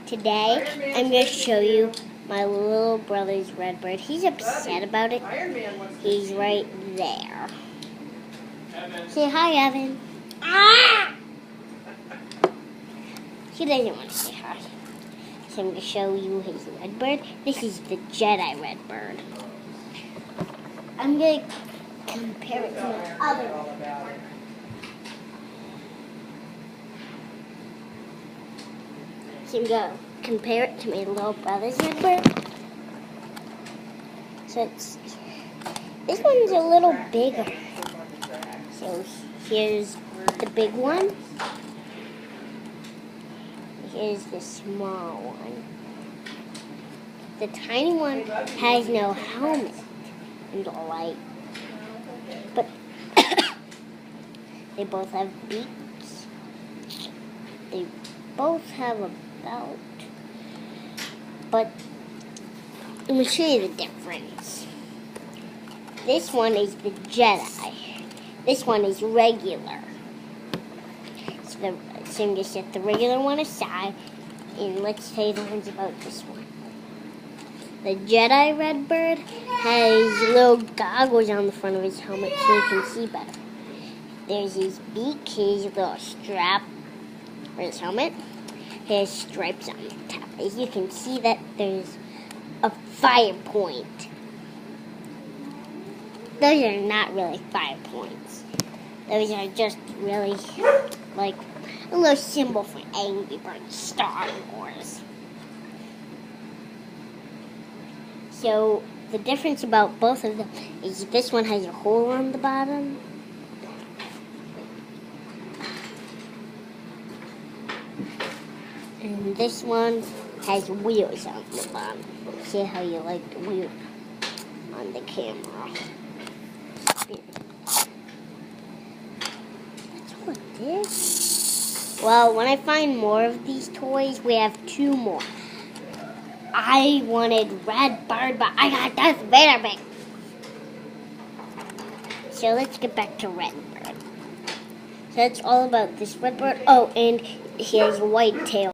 Today, I'm going to show you my little brother's red bird. He's upset about it. He's right there. Say hi, Evan. Ah! He doesn't want to say hi. So I'm going to show you his red bird. This is the Jedi red bird. I'm going to compare it to my other one. So I'm going to compare it to my little brother's red bird. So this one's a little bigger. So here's the big one. Here's the small one. The tiny one has no helmet and light. But they both have beaks. They both have a belt. But let me show you the difference. This one is the Jedi. This one is regular. So I'm going to set the regular one aside, and let's say the ones about this one. The Jedi red bird has little goggles on the front of his helmet so he can see better. There's his beak, his little strap for his helmet. He has stripes on the top. As you can see that there's a fire point. Those are not really fire points. Those are just really like a little symbol for Angry Birds, Star Wars. So the difference about both of them is this one has a hole on the bottom. And this one has wheels on the bottom. See how you like the wheel on the camera. That's all it is. Well, when I find more of these toys, we have 2 more. I wanted red bird, but I got Darth Vader big. So let's get back to red bird. So that's all about this red bird. Oh, and he has a white tail.